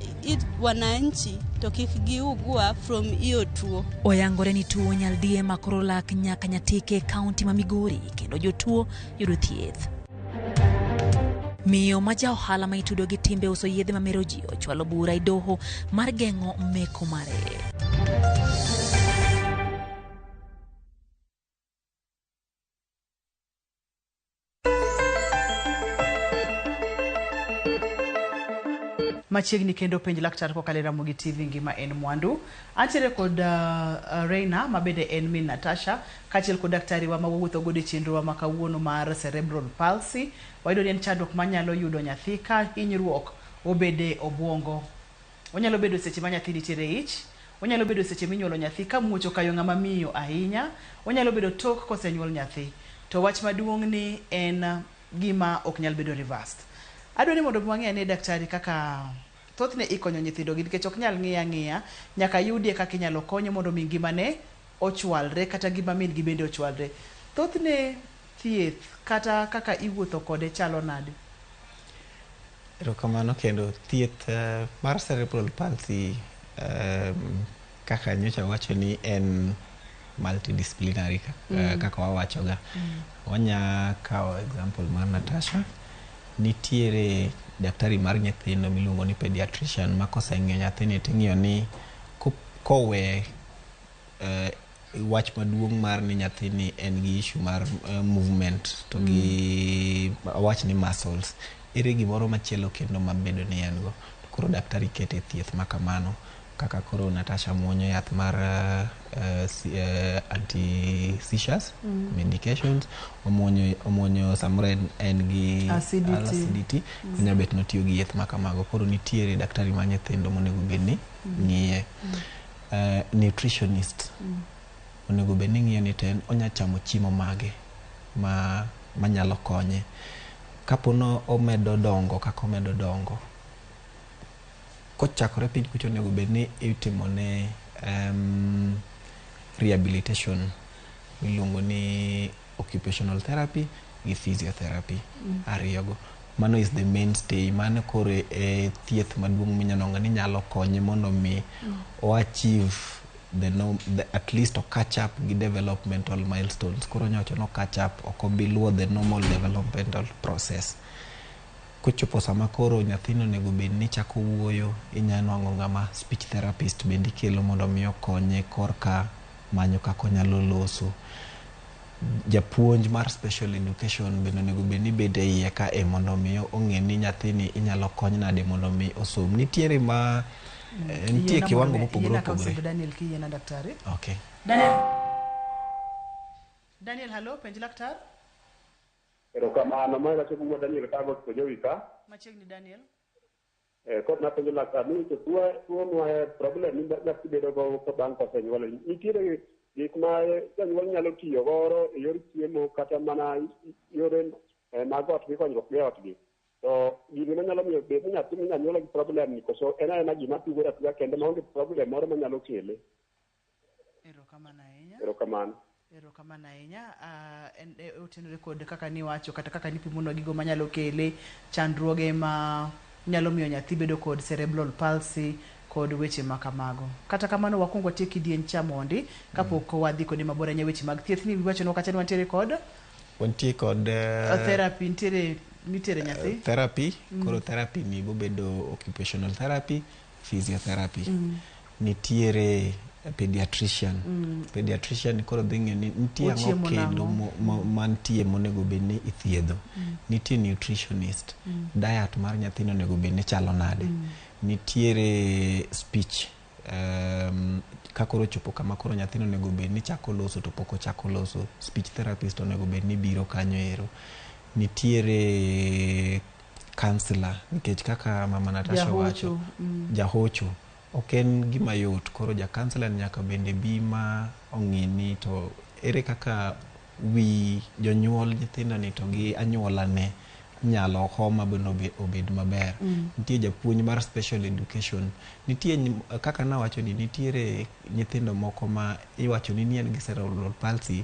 wananchi to kik giugua from iyo tuo. Oyangore ni tuo nyaldie makoro lak nyaka Nyatike kaunti ma Migori kendo jotuo yudo thieth. Miyo maja ohala ma itudo gi timbe uso yedhe ma mero ji ochwalo bura i doho mar geng'o meko mare. Machiegni kendo penj laktar kokalo Ramogi TV ngima en mwandu. Antiere kod Reina mabede en min Natasha kachiel kod daktari wa mawuotho godo chenro wa makawuono mar cerebral palsy. Wayudo ni en chandruok manyalo yudo nyathi ka hinyruok obede obuongo. Onyalo bedo seche ma nyathi nitiere ich, onyalo bedo seche minyuolo nyathi ka muocho kayo ng'ama miyo ahinya, onyalo bedo tok kosenyuol nyathi. To wach maduong' ni en gima ok nyal bedo reversed. Adwani mondo mwang'e ne daktari kaka thothne ikonyo nyithindo gi nikech ok nyal ng'iya nyaka yudie kaka inyalo konyo mondo mi ngimane ochwalre kata gima min gi bende ochwalre. Thothne thieth kata kaka iwuotho kode chalo nade? Erokamano kendo thieth mar cerebral palsy kaka nyocha wacho ni en multidisciplinary kaka wawachoga. Wanya kawo example mar Natasha. Nitiere daktari mar nyithindo miluongo ni pediatrician ma koseng'iyo nyathini ting'iyo ni kowe wach maduong' mar ni nyathini en gi issue mar movement to gi wach ni muscles. Ere gimoro machielo kendo mabedo ni en go. Koro daktari kete thieth makamano kaka koro Natasha muonyo yath mar anti-seizures medications, omuonyo samore en gi acidity, kunya bet notiyo gi yath makamago. Koro nitiere daktari ma nyithindo monego bedni ng'iye. Nutritionist onego bedni ng'iyo ni ten onya chamo chiemo mage manyalo konye. Kapono omedo dongo kaka omedo dongo, kochakore piny kucho onego bedni itimone rehabilitation miluongo ni occupational therapy gi physiotherapy ariyogo. Mano is the mainstay. Mano koro thieth maduong' minyanonga ni nyalo konye mondo mi o achieve at least to catch up gi developmental milestones. Koro nyocho no catch up okobiluo the normal developmental process. Kochopo sama koro nyathino nego bedni chako wuoyo, inyanwang'o ng'ama speech therapist bendi kelo mondo mi okonye korka manyo kako nyalo loso. Japuonj mar special education bende nego bedni bede iye ka mondo mi ong'e ni nyathini inyalo kony nade mondo mi osom. Nitiere ma nitie kiwango mopogore opogore. Daniel kiyena daktari. Okay. Daniel, hello, penj laktar. Erokamano, mara sebuwa Daniel kago kujowika. Machiegni Daniel. Kot na penjo laktar ni tuo nwa problem ni nyathi bedo go bang' kosenyuol. Nitiere gik ma janyuol nyalo tiyo goro e yor chiemo kata mana yore mag ot gi konyruok gi ot gi. To gini manyalo miyo bed ni nyathi nyanyuol gi problem ni koso ena gima tugo atuga kendo maonge problem moro manyalo kele. Erokamano ahinya. Erokamano. Erokamano ahinya. Otenore kod kaka niwacho kata kaka nipimono gigo manyalo kele, chandruoge ma nyalo miyo nyathi bedo kod cerebral palsy kod weche makamago. Kata kamano wakungo tie kidieny cha mondi kapok wadhi kode mabor anya weche mag thieth ni wacho no kacha wantiere kod therapy nitiere nyathi therapy. Koro therapy ni bobedo occupational therapy, physiotherapy. Nitiere pediatrician koro dhinge ni nitie ang'o kendo mantie monego bedni ithiedho. Nitie nutritionist, diet mar nyathino onego bedni chalo nade. Nitiere speech, kakoro chopo kama koro nyathino onego bedni chako loso to pok ochako loso, speech therapist onego bedni biro kanyo ero. Nitiere counselor, nikech kaka mama Natasha wacho, jahocho ok en gima yot. Koro ja counselor nyaka bende bima ong'ini to ere kaka wi jonyuol nyithindo ni to gi anyuola ne nyalo homa beno obed maber. Nitie japuonj mar special education. Nitie kaka nawacho ni nitiere nyithindo moko ma iwacho ni en gi cerebral palsy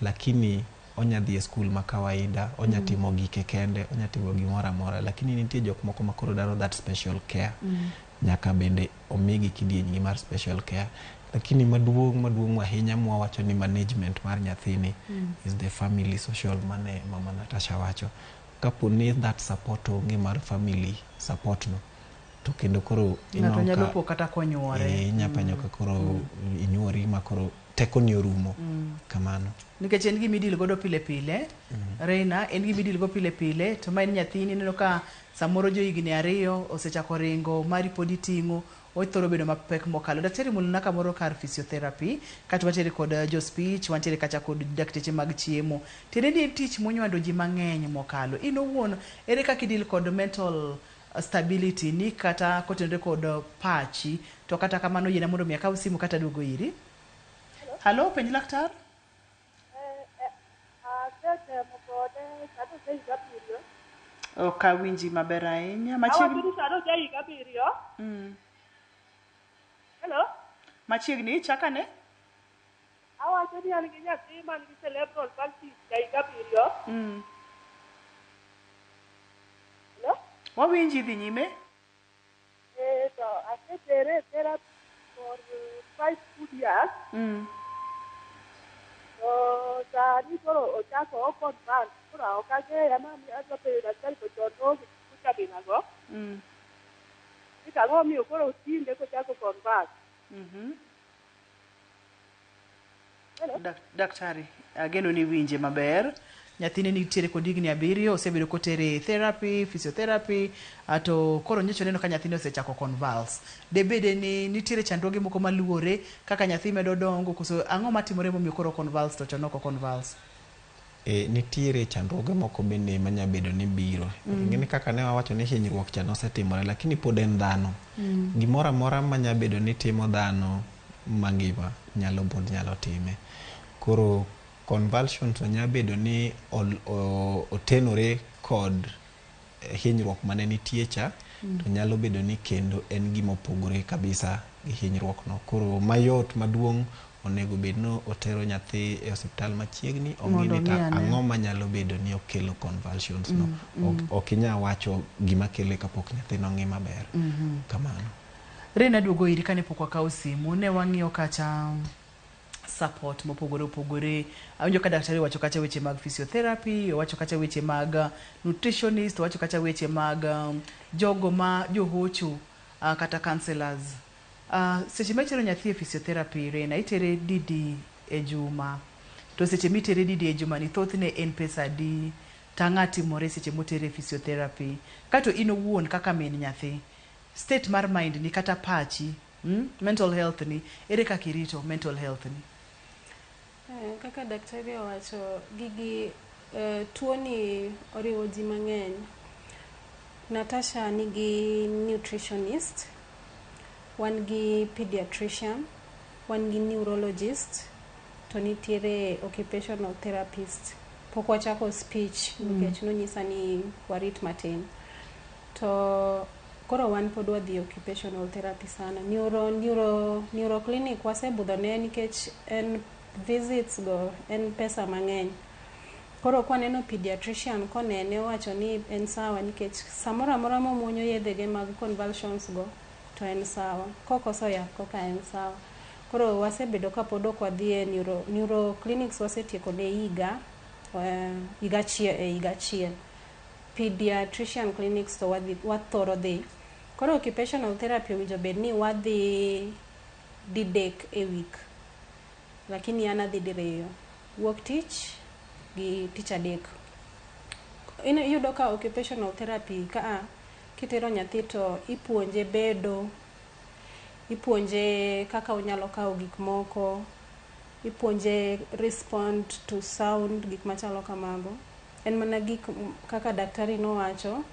lakini onya dhi e skul ma kawaida, onya timo gike kende, onya timo gimoro amora, lakini nitie jok moko ma koro dwaro that special care. Nyaka bende omigi kidienjgi mar special care. Lakini maduong' ahinya mwawacho ni management mar nyathini is the family social mane mama Natasha wacho. Kapo ni that support onge mar family support no, to kendo koro ng'ato nyalo po kata konyuore. Nyapanyo ka koro inyuori ma koro teko ni orumo kamano. Nikech en gima idil godo pile pile, Reina, en gima idil go pile pile, to ma en nyathini neno ka samoro jo higni 2 osechako ringo, mari pod iting'o, othoro bedo mapek mokalo. Daktari mulna kamoro kar physiotherapy, kata watere kod jo speech, wantere kacha kod dakteche mag chiemo. Tiende ni tich monywando ji mang'eny mokalo. In owuon, ere kaka idil kod mental stability ni kata kotenore kod pachi, to kata kamano yena mondo mi akaw simu kata duogo iri? Halo, penj laktar? Okawinji maber ahinya. Hello? Machiegni chakane? Awacho ni an gi nyathi man gi cerebral palsy higa 7. Hello? Wawinji dhi nyime? So asetere therapy for 5 good years. So sani koro ochako okonfan. Koro okang'eya mami adwa penjo daktari to chon kucha binago. Ika ng'omiyo koro tinde kochako konfan. Daktari, ageno ni winje maber. Nyathine nitiere kod higni 7, osebedo kotere therapy, physiotherapy, ato koro nyocha neno ka nyathine osechako convulse. Debede ni nitiere chandruoge moko maluore kaka nyathi medo dongo, koso ang'o matimore momiyo koro convulse to chon ok convulse? Nitiere chandruoge moko bende manya bedo ni biro. Ngeni kaka ne wawacho ni hinyruok cha nosetimore, lakini pod en dhano. Gimoro amora manya bedo ni timo dhano mangima nyalo time. Koro convulsions nya bedo ni otenore kod hinyruok mane nitie cha, to nyalo bedo ni kendo en gima opogore kabisa gi hinyruok no. Koro mayot maduong' onego bed no otero nyathi e osiptal machiegni, ong'e ni ang'o manyalo bedo ni okelo convulsions no. Okinya wacho gima kele kapok nyathi no ng'i maber. Kamano. Reina duogo iri kane pok wakawo simu, ne wang'iyo kacha support mopogore opogore. Awinjo ka daktari wacho kacha weche mag physiotherapy, wacho kacha weche mag nutritionist, wacho kacha weche mag jogo ma johocho kata counselors. Seche mitero nyathi e physiotherapy, Reina, itere didi e juma. To seche mitere didi e juma ni thothne en pesa adi? Tang'a timore seche motere physiotherapy. Kato in owuon kaka min nyathi, state mar mind ni kata pachi, mental health ni, ere kaka irito mental health ni? Kaka daktari owacho, gigi tuo ni oriwo ji mang'eny. Natasha nigi nutritionist, wan gi pediatrician, wan gi neurologist, to nitiere occupational therapist. Pok wachako speech, nikech nonyisa ni warit matin. To koro wan pod wadhi occupational therapy sana. Neuro clinic wasebudho ne nikech en visits go en pesa mang'eny. Koro kwa neno pediatrician konene wacho ni en sawa, nikech samoro amora momuonyo yedhege mag convulsions go to en sawa. Kokoso yath koka en sawa. Koro wasebedo ka pod ok wadhi e neuro clinics, wasetieko ne higa achiel. Pediatrician clinics to wathoro dhi. Koro occupational therapy winjo bed ni wadhi didek e week, lakini an adhi diriyo, wuok tich gi tich adek. Iyudo ka occupational therapy kitero nyathi to ipuonje bedo, ipuonje kaka onyalo kawo gik moko, ipuonje respond to sound, gik machalo kamago. En mana gik kaka daktari nowacho,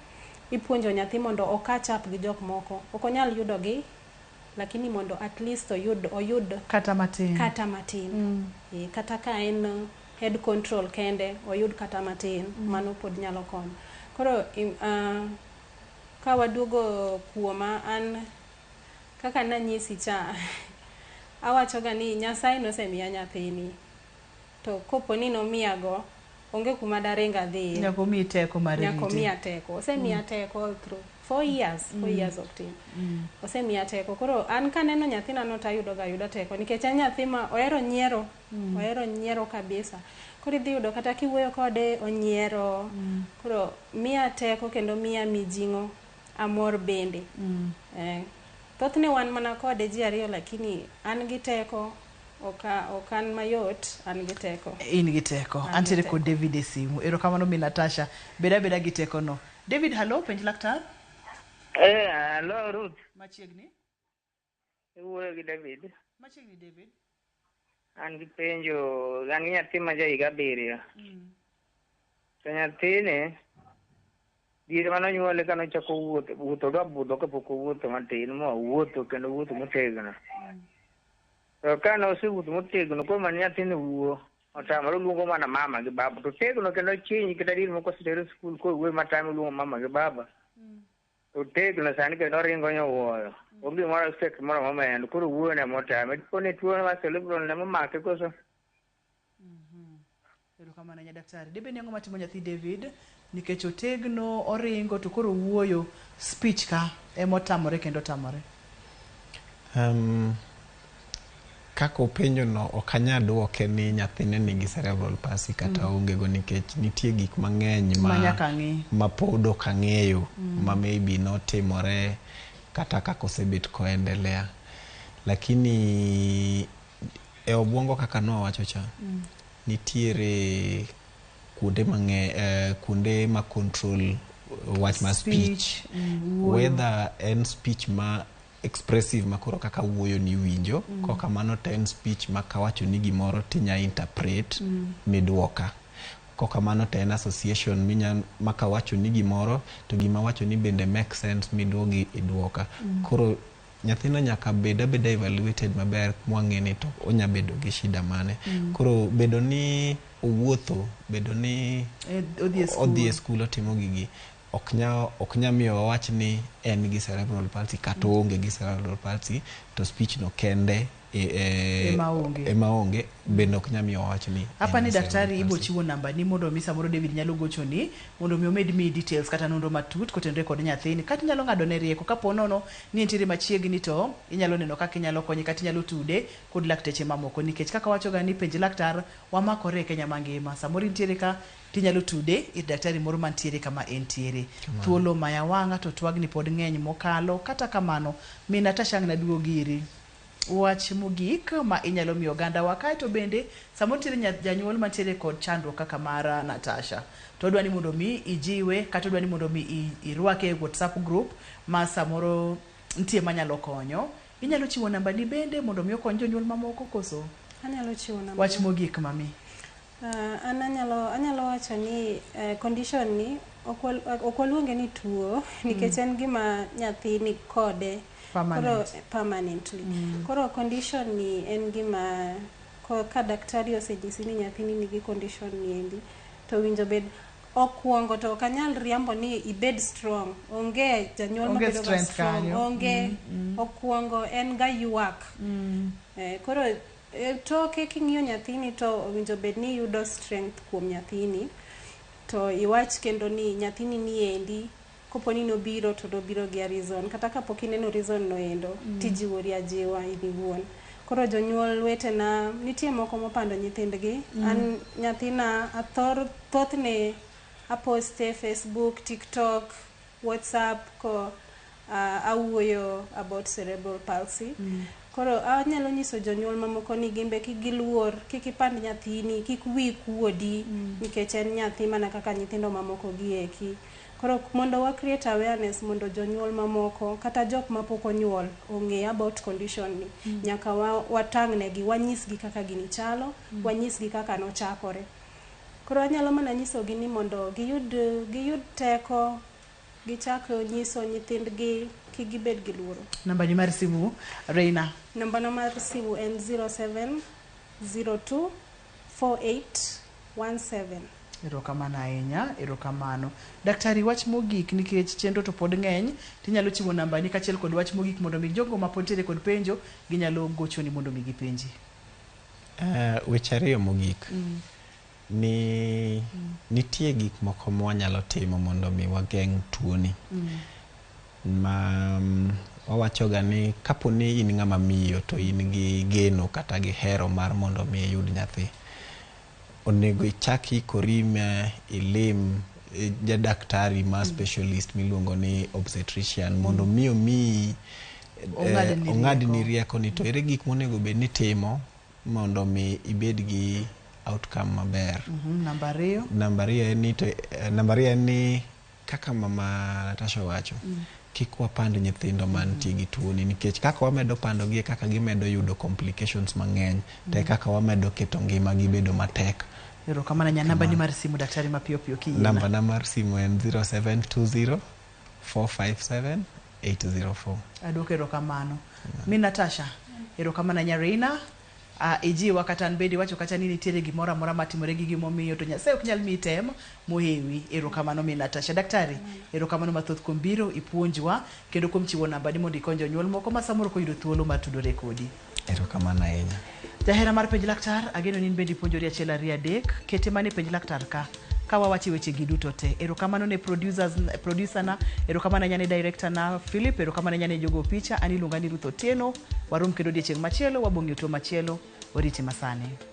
ipuonjo nyathi mondo oka chap gi jok moko. Ok onyal yudo gi, lakini mondo at least oyud kata matin. Kata ka en head control kende, oyud kata matin, mano pod nyalo konyo. Koro ka waduogo kuoma, an kaka nanyisi cha, awacho ga ni Nyasaye nosemiya nyathini. To kopo ni nomiyago, onge kuma darenga dhi. Nyako mi teko mari Nyako mi teko. Osemiya teko all through 4 years of tin. Osemiya teko. Koro an kaneno nyathina no tayudo teko nikech en nyathi ma ohero nyiero. Ohero nyiero kabisa. Koro idhi yudo kata kiwuoyo kode onyiero. Koro miya teko kendo miya mijingo amor bende. Thothne wan mana kode ji ariyo lakini an gi teko. Okan mayot, an gi teko. In gi teko. Antere kod David e simu. Erokamano mi Natasha. Beda gi teko no. David, hello, penj laktar. Hello, Ruth. Machiegni? Iwuoyo gi David. Machiegni David. An gi penjo, an gi nyathi ma ja higa 7. To nyathine diere manonyuole ka nochako wuotho dwa budho kapok owuotho matin ma wuotho kendo wuotho motegno. To ka nosewuotho motegno koro man nyathine wuo otamore luongo mana mama gi baba to tegno kendo chiny kata diere moko osetere skul kowuoyo matime luongo mama gi baba. To tegno sani kendo ringo nyowuoyo. Onge moro sek moro momendo koro wuoyo ne motame. Kone tuo ma cerebral ne momake koso. Erokamano nya daktari. Debe nengo matimo nyathi David nikech otegno oringo to koro wuoyo speech ka emotamore kendo tamore. Kako penjo no okanya duoke ni nyathine nigi cerebral palsy kata ongego nikech nitie gik mang'eny ma pod ok ang'eyo ma maybe notimore kata kako sebet koendelea. Lakini e obuongo kaka nowacho cha nitiere kuonde ma control wach ma speech whether en speech ma expressive makoro kaka wuoyo ni winjo koka mano ten speech makawacho ni gimoro tinya interpret midwoka koka mano ten association makawacho ni gimoro to gima wacho ni bende make sense midwogi idwoka koro nyathino nyaka beda evaluated maber mwang'eni to onya bedo gi shida mane koro bedo ni owuotho bedo ni odhi e skul otimo gigi oknya miyo wawach ni en gi cerebral palsy kata onge gi cerebral palsy to speech no kende emaonge bende oknya miyo wawach ni hapa ni daktari ibo chiwo namba ni mondo mi samoro David nyalo gocho ni mondo mi omed mi details kata nonro matut kotenre kod nyathini kata nyalo ng'ado ne rieko kapo nono ni entiere machiegni to inyalo neno kaka inyalo konye kata inyalo tude kod lakteche mamoko nikech kaka wacho ga ni penj laktar wamakore e Kenya mangima samoro entiere ka tinyalo tude ir daktari moro mantiere kama entiere thuolo maya wanga to twagni pod ng'eny mokalo kata kamano mi Natasha na duogiri wach mogik ma inyalo miyo ganda wakae to bende samoro tiere janyuol mantiere kod chandruok kaka mara Natasha to dwani mondo mi ijiwe kata dwani mondo mi irwake e WhatsApp group ma samoro ntie manyalo konyo inyalo chiwo namba ni bende mondo mi okony jonyuol mamoko koso anyalo chiwo namba wach mogik mami anyalo wacho ni condition ni okwaluonge ni tuo nikech en gima nyathi ni kode permanently koro condition ni en gima ka daktari osenyisi ni nyathini nigi condition ni endi to winjo bed okuongo to kanyal riambo ni ibed strong onge janyuol mabedo ga strong onge okuongo en ga yuak koro toke king'iyo nyathini to winjo bed ni yudo strength kuom nyathini to iwach kendo ni nyathini ni endi koponi no biro to do biro gi reason kata kapok ineno reason no endo tijiwori ajiwa iwuon koro jonyuol wetena nitie moko mopando nyithindgi an nyathina thothne aposte Facebook, TikTok, WhatsApp ko awuoyo about cerebral palsy koro anyalo nyiso jonyuol mamoko ni gimbe kigiluor kikipand nyathini kik wi kuodi nikech en nyathi mana kaka nyithindo mamoko gieki koro mondo wa create awareness mondo jonyuol mamoko kata jok mapok onyuol ong'e about condition ni nyaka watang'negi wanyisgi kaka gini chalo wanyisgi kaka nochakore koro anyalo mana nyisogi ni mondo giyud teko gichako nyiso nyithindgi kigibed gi luoro namba ni mar simu Reina namba na mar simu en 07024817 erokamano ahinya erokamano daktari wach mogik nikech chenro to pod ng'eny tinyalo chiwo namba ni kachiel kod wach mogik mondo mi jogo mapontiere kod penjo ginyalo gocho ni mondo mi gipenji weche ariyo mogik ni nitie gik moko mwanyalo timo mondo mi wageng' tuoni. Ma wawachoga ni kapo ni in ng'ama miyo to in gi geno kata gi hero mar mondo mi iyud nyathi, onego ichaki korime ilim jadaktari ma specialist miluongo ni obstetrician mondo miyo mi ong'adni rieko ni to ere gik monego bed ni timo mondo mi ibed gi outcome maber. Namba ariyo en ni kaka mama Natasha wacho, kik wapand nyithindo mantie gi tuoni, nikech kaka wamedo pandogi kaka gimedo yudo complications mang'eny, te kaka wamedo keto ngima gi bedo matek. Erokamano nya namba ni mar simu daktari mapiyo piyo kiyina. Namba mar simu en 0720 457 804. Aduoko erokamano. Mi Natasha, erokamano nya Reina. Ijiwa kata nbedi wacho kata ni nitiere gimoro amora matimore gi gimomiyo to Nyasaye ok nyal mi tem mohewi. Erokamano mi Natasha. Daktari, erokamano mathoth kuom biro ipuonjwa kendo kuom chiwo namba ni mondo ikonyo jonyuol moko ma samoro koyudo thuolo mar tudore kodi. Erokamano ahinya. Jahera mar penj laktar, ageno ni bendi puonjori achiel ariyo adek, kete mane penj laktar ka wawachi weche gi duto te. Erokamano ne producer na, erokamano ne director na Philip, erokamano ne jogo picha, ani luonga ni Ruth Otieno, warom kendo odiechieng' machielo, wabong'o to machielo, oriti masane.